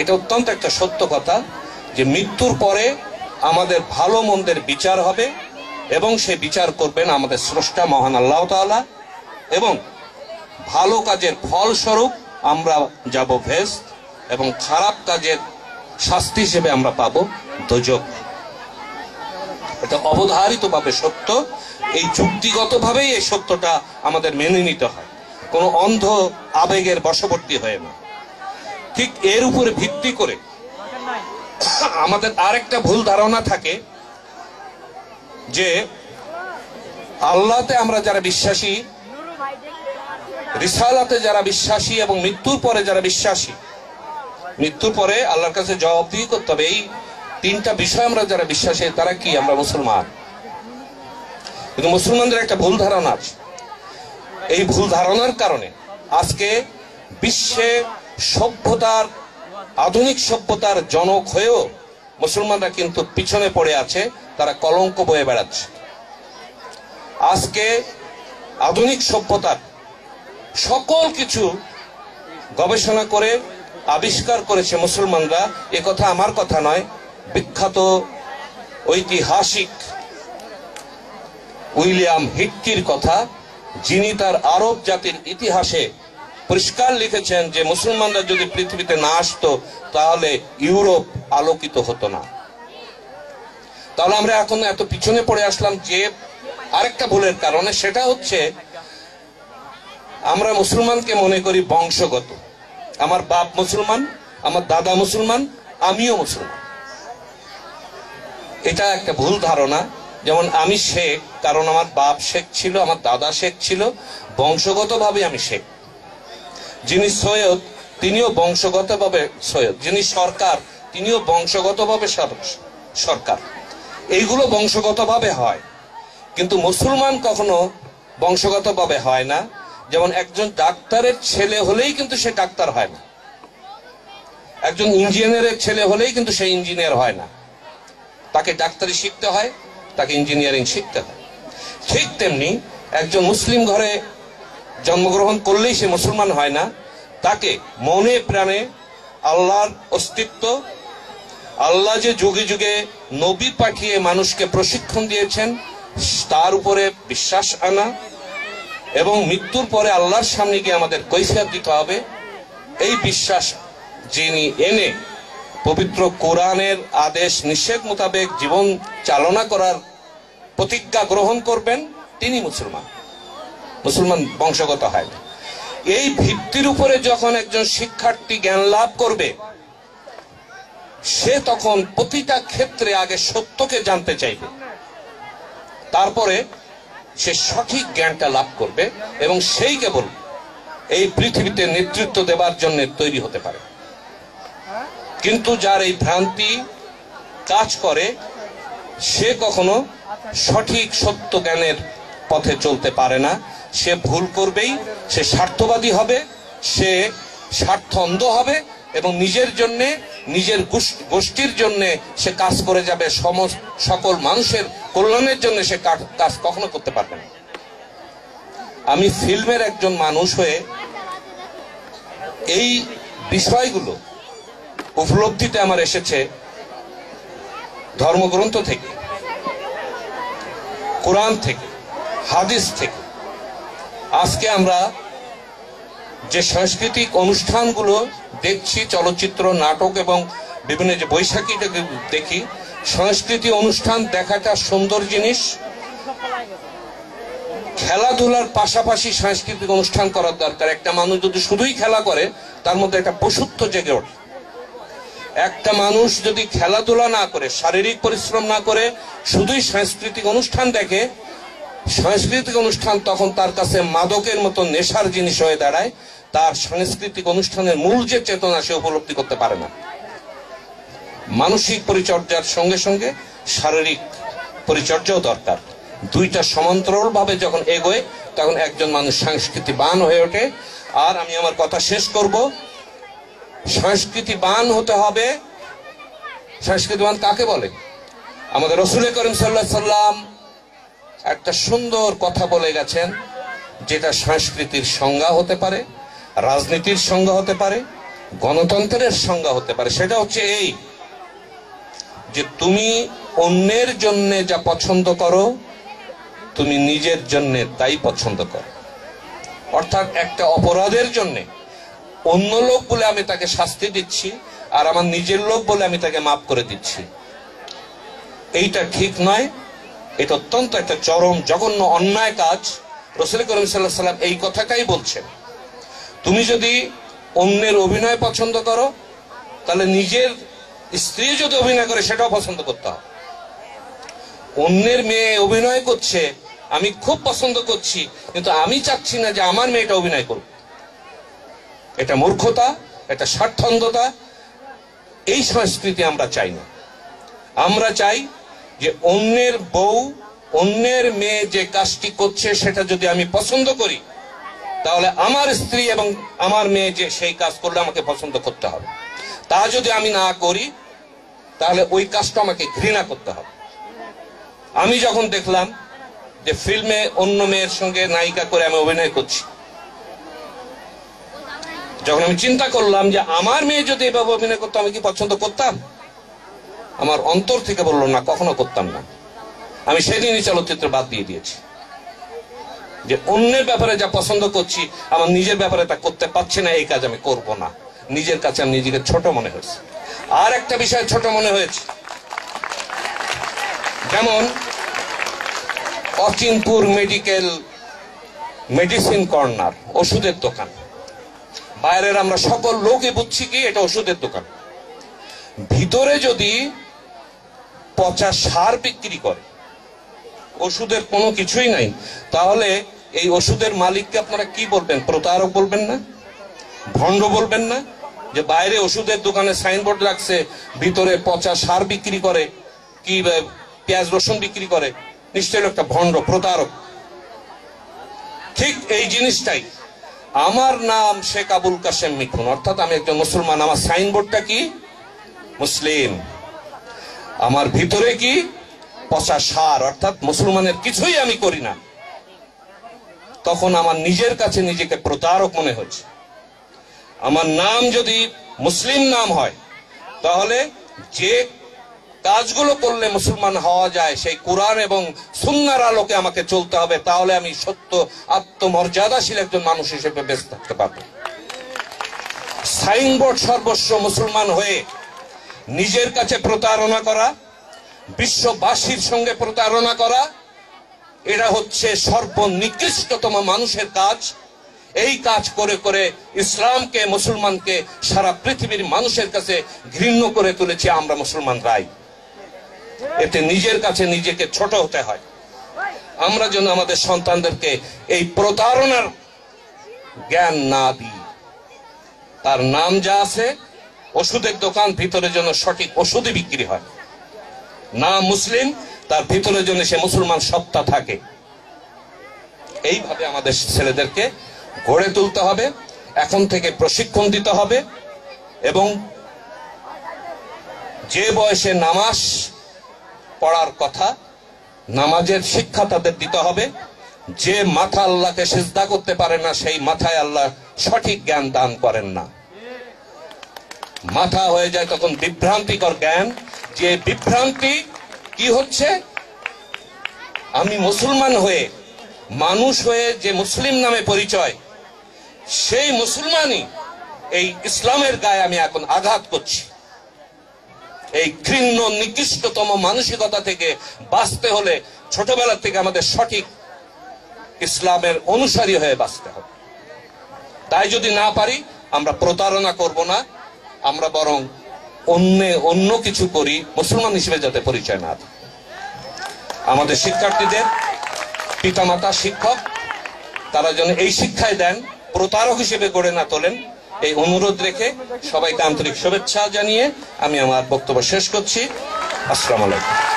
এটা অত্যন্ত একটা সত্য কথা যে মৃত্যুর পরে আমাদের ভালো মন্দের বিচার হবে এবং সে বিচার করবেন আমাদের স্রষ্টা মহান আল্লাহ তাআলা, এবং ভালো কাজের ফলস্বরূপ আমরা যাব ভেস্ত এবং খারাপ কাজের শাস্তি হিসেবে আমরা পাবো দোজখ। এটা অবধারিতভাবে সত্য, এই যুক্তিগতভাবেই এই সত্যটা আমাদের মেনে নিতে হয়, কোনো অন্ধ আবেগের বশবর্তী হয়ে না। ঠিক এর উপরে ভিত্তি করে আমাদের আরেকটা ভুল ধারণা থাকে যে আল্লাহতে আমরা যারা বিশ্বাসী, রিসালাতে যারা বিশ্বাসী এবং মৃত্যুর পরে যারা বিশ্বাসী, মৃত্যুর পরে আল্লাহর কাছে জবাবদিহি করতে হবে, এই তিনটা বিষয় আমরা যারা বিশ্বাসী তারা কি? আমরা মুসলমান। কিন্তু মুসলমানদের একটা ভুল ধারণা আছে। এই ভুল ধারণার কারণে আজকে বিশ্বে সভ্যতার, আধুনিক সভ্যতার জনক হয়েও মুসলমানরা কিন্তু পিছনে পড়ে আছে, তারা কলঙ্ক বয়ে বেড়াচ্ছে। আজকে আধুনিক সভ্যতার সকল কিছু গবেষণা করে আবিষ্কার করেছে মুসলমানরা, এ কথা আমার কথা নয়, বিখ্যাত ঐতিহাসিক উইলিয়াম হিটকির কথা, যিনি তার আরব জাতির ইতিহাসে পরিষ্কার লিখেছেন যে মুসলমানরা যদি পৃথিবীতে না আসতো তাহলে ইউরোপ আলোকিত হতো না। তাহলে আমরা এখন এত পিছনে পড়ে আসলাম যে আরেকটা ভুলের কারণে, সেটা হচ্ছে আমরা মুসলমানকে মনে করি বংশগত। আমার বাপ মুসলমান, আমার দাদা মুসলমান, আমিও মুসলমান। এটা একটা ভুল ধারণা। যেমন আমি শেখ কারণ আমার বাপ শেখ ছিল, আমার দাদা শেখ ছিল, বংশগতভাবে আমি শেখ। যিনি সৈয়দ তিনিও বংশগতভাবে সৈয়দ, যিনি সরকার তিনিও বংশগতভাবে সরকার। এইগুলো বংশগতভাবে হয়, কিন্তু মুসলমান কখনো বংশগতভাবে হয় না। যেমন একজন ডাক্তারের ছেলে হলেই কিন্তু সে ডাক্তার হয় না, একজন ইঞ্জিনিয়ারের ছেলে হলেই কিন্তু সে ইঞ্জিনিয়ার হয় না। তাকে ডাক্তারি শিখতে হয়, তাকে ইঞ্জিনিয়ারিং শিখতে হয়। ঠিক তেমনি একজন মুসলিম ঘরে জন্মগ্রহণ করলেই সে মুসলমান হয় না, তাকে মনে প্রাণে আল্লাহর অস্তিত্ব, আল্লাহ যে যুগে যুগে নবী পাঠিয়ে মানুষকে প্রশিক্ষণ দিয়েছেন তার উপরে বিশ্বাস আনা, এবং মৃত্যুর পরে আল্লাহর সামনে গিয়ে আমাদের কৈফিয়ত দিতে হবে, এই বিশ্বাস যিনি এনে পবিত্র কোরআনের আদেশ নিষেধ মোতাবেক জীবন চালনা করার প্রতিজ্ঞা গ্রহণ করবেন তিনি মুসলমান। মুসলমান বংশগত হয় না। এই ভিত্তির উপরে যখন একজন শিক্ষার্থী জ্ঞান লাভ করবে, সে তখন প্রতিটা ক্ষেত্রে আগে সত্যকে জানতে চাইবে, তারপরে সে সঠিক জ্ঞানটা লাভ করবে এবং সেই কেবল এই পৃথিবীতে নেতৃত্ব দেবার জন্য তৈরি হতে পারে। কিন্তু যার এই ভ্রান্তি কাজ করে, সে কখনো সঠিক সত্য জ্ঞানের পথে চলতে পারে না। সে ভুল করবেই, সে স্বার্থবাদী হবে, সে স্বার্থ অন্ধ হবে এবং নিজের জন্যে, নিজের গোষ্ঠীর জন্যে সে কাজ করে যাবে, সকল মানুষের কল্যাণের জন্য সে কাজ কখনো করতে পারবে না। আমি ফিল্মের একজন মানুষ হয়ে এই বিষয়গুলো উপলব্ধিতে আমার এসেছে ধর্মগ্রন্থ থেকে, কোরআন থেকে, হাদিস থেকে। আজকে আমরা যে সাংস্কৃতিক অনুষ্ঠানগুলো দেখছি, চলচ্চিত্র, নাটক এবং বিভিন্ন যে বৈশাখীটা দেখি, সংস্কৃতি অনুষ্ঠান দেখাটা সুন্দর জিনিস, খেলাধুলার পাশাপাশি সাংস্কৃতিক অনুষ্ঠান করার দরকার। একটা মানুষ যদি শুধুই খেলা করে তার মধ্যে একটা পশুত্ব জেগে ওঠে। একটা মানুষ যদি খেলাধুলা না করে, শারীরিক পরিশ্রম না করে, শুধুই সাংস্কৃতিক অনুষ্ঠান দেখে, সাংস্কৃতিক অনুষ্ঠান তখন তার কাছে মাদকের মতো নেশার জিনিস হয়ে দাঁড়ায়। তার সাংস্কৃতিক অনুষ্ঠানের মূল যে চেতনা সে উপলব্ধি করতে পারে না। মানসিক পরিচর্যার সঙ্গে সঙ্গে শারীরিক পরিচর্যাও দরকার। দুইটা সমান্তরাল ভাবে যখন এগোয় তখন একজন মানুষ সংস্কৃতিবান হয়ে ওঠে। আর আমি আমার কথা শেষ করব, সংস্কৃতিবান হতে হবে। সংস্কৃতিবান কাকে বলে? আমাদের রাসূল করিম সাল্লাল্লাহু আলাইহি সাল্লাম একটা সুন্দর কথা বলে গেছেন, যেটা সংস্কৃতির সংজ্ঞা হতে পারে, রাজনীতির সংজ্ঞা হতে পারে, গণতন্ত্রের সংজ্ঞা হতে পারে, সেটা হচ্ছে এই যে তুমি অন্যের জন্য যা পছন্দ করো তুমি নিজের জন্য তাই পছন্দ করো। অর্থাৎ একটা অপরাধের জন্য অন্য লোক বলে আমি তাকে শাস্তি দিচ্ছি, আর আমার নিজের লোক বলে আমি তাকে মাফ করে দিচ্ছি, এইটা ঠিক নয়। এটা অত্যন্ত একটা চরম জঘন্য অন্যায় কাজ। রাসূল করিম সাল্লাল্লাহু আলাইহি ওয়াসাল্লাম এই কথাটাই বলছেন। তুমি যদি অন্যের অভিনয় পছন্দ করো, তাহলে নিজের স্ত্রী যদি অভিনয় করে সেটাও পছন্দ করতে হবে। অন্যের মেয়ে অভিনয় করছে, আমি খুব পছন্দ করছি, কিন্তু আমি চাচ্ছি না যে আমার মেয়েটা অভিনয় করুক। এটা মূর্খতা, এটা স্বার্থান্ধতা। এই সংস্কৃতি আমরা চাই না। আমরা চাই যে অন্যের বউ, অন্যের মেয়ে যে কাজটি করছে সেটা যদি আমি পছন্দ করি, তাহলে আমার স্ত্রী এবং আমার মেয়ে যে সেই কাজ করলে আমাকে পছন্দ করতে হবে। তা যদি আমি না করি, তাহলে ওই কাজটা আমাকে ঘৃণা করতে হবে। আমি যখন দেখলাম যে ফিল্মে অন্য মেয়ের সঙ্গে নায়িকা করে আমি অভিনয় করছি, যখন আমি চিন্তা করলাম যে আমার মেয়ে যদি এভাবে অভিনয় করতো আমি কি পছন্দ করতাম? আমার অন্তর থেকে বললো না, কখনো করতাম না। আমি সেদিনই চলচ্চিত্র বাদ দিয়ে দিয়েছি, যে অন্যের ব্যাপারে যা পছন্দ করছি আমার নিজের ব্যাপারে তা করতে পারছি না, এই কাজ আমি করব না। নিজের কাছে আমি নিজেকে ছোট মনে হয়েছে। আর একটা বিষয় ছোট মনে হয়েছে, যেমন অচিনপুর মেডিসিন কর্নার, ওষুধের দোকান। বাইরের আমরা সকল লোকই বুঝছি কি এটা ওষুধের দোকান। ভিতরে যদি পচা সার বিক্রি করে, ওষুধের কোনো কিছুই নাই, তাহলে এই ওষুধের মালিককে আপনারা কি বলবেন? প্রতারক বলবেন না? ভণ্ড বলবেন না? যে বাইরে ওষুধের দোকানে সাইনবোর্ড রাখছে, ভিতরে পচা সার বিক্রি করে, কি পেঁয়াজ রসুন বিক্রি করে, নিশ্চয়ই একটা ভণ্ড, প্রতারক। ঠিক এই জিনিসটাই, আমার নাম শেখ আবুল কাশেম মিঠুন, অর্থাৎ আমি একজন মুসলমান, আমার সাইনবোর্ডটা কি? মুসলিম। আমার ভিতরে কি? পচা সার, অর্থাৎ মুসলমানের কিছুই আমি করি না। তখন আমার নিজের কাছে নিজেকে প্রতারক মনে হচ্ছে। আমার নাম যদি মুসলিম নাম হয়, তাহলে যে কাজগুলো করলে মুসলমান হওয়া যায় সেই কোরআন এবং সুন্নাহর আলোকে আমাকে চলতে হবে, তাহলে আমি সত্য আত্মমর্যাদাশীল একজন মানুষ হিসেবে বেঁচে থাকতে পারব। সাইনবোর্ড সর্বস্ব মুসলমান হয়ে নিজের কাছে প্রতারণা করা, বিশ্ববাসীর সঙ্গে প্রতারণা করা, এটা হচ্ছে সর্বনিকৃষ্টতম মানুষের কাজ। এই কাজ করে করে ইসলামকে, মুসলমানকে সারা পৃথিবীর মানুষের কাছে ঘৃণ্য করে তুলেছি আমরা মুসলমানরাই। এতে নিজের কাছে নিজেকে ছোট হতে হয়। আমরা যেন আমাদের সন্তানদেরকে এই প্রতারণার জ্ঞান না দিই। তার নাম যা আছে ওষুধের দোকান, ভিতরে যেন সঠিক ওষুধই বিক্রি হয়। নাম মুসলিম, তার ভিতরে যেন সে মুসলমান সত্তা থাকে। এইভাবে আমাদের ছেলেদেরকে গড়ে তুলতে হবে, এখন থেকে প্রশিক্ষণ দিতে হবে, এবং যে বয়সে নামাজ পড়ার কথা, নামাজের শিক্ষা তাদের দিতে হবে। যে মাথা আল্লাহকে সিজদা করতে পারে না, সেই মাথায় আল্লাহ সঠিক জ্ঞান দান করেন না। মাথা হয়ে যায় তখন বিভ্রান্তিকর জ্ঞান। যে বিভ্রান্তি কি হচ্ছে, আমি মুসলমান হয়ে, মানুষ হয়ে যে মুসলিম নামে পরিচয়, সেই মুসলমানই এই ইসলামের গায়ে আমি এখন আঘাত করছি। এই ঘৃণ্য নিকৃষ্টতম মানসিকতা থেকে বাঁচতে হলে ছোটবেলা থেকে আমাদের সঠিক ইসলামের অনুসারী হয়ে বাঁচতে হবে। তাই যদি না পারি, আমরা প্রতারণা করব না, আমরা বরং অন্য কিছু করি, মুসলমান হিসেবে যাতে পরিচয় না দেয়। আমাদের শিক্ষার্থীদের পিতামাতা, শিক্ষক, তারা যেন এই শিক্ষায় দেন, প্রতারক হিসেবে গড়ে না তোলেন, এই অনুরোধ রেখে সবাইকে আন্তরিক শুভেচ্ছা জানিয়ে আমি আমার বক্তব্য শেষ করছি। আসসালামু আলাইকুম।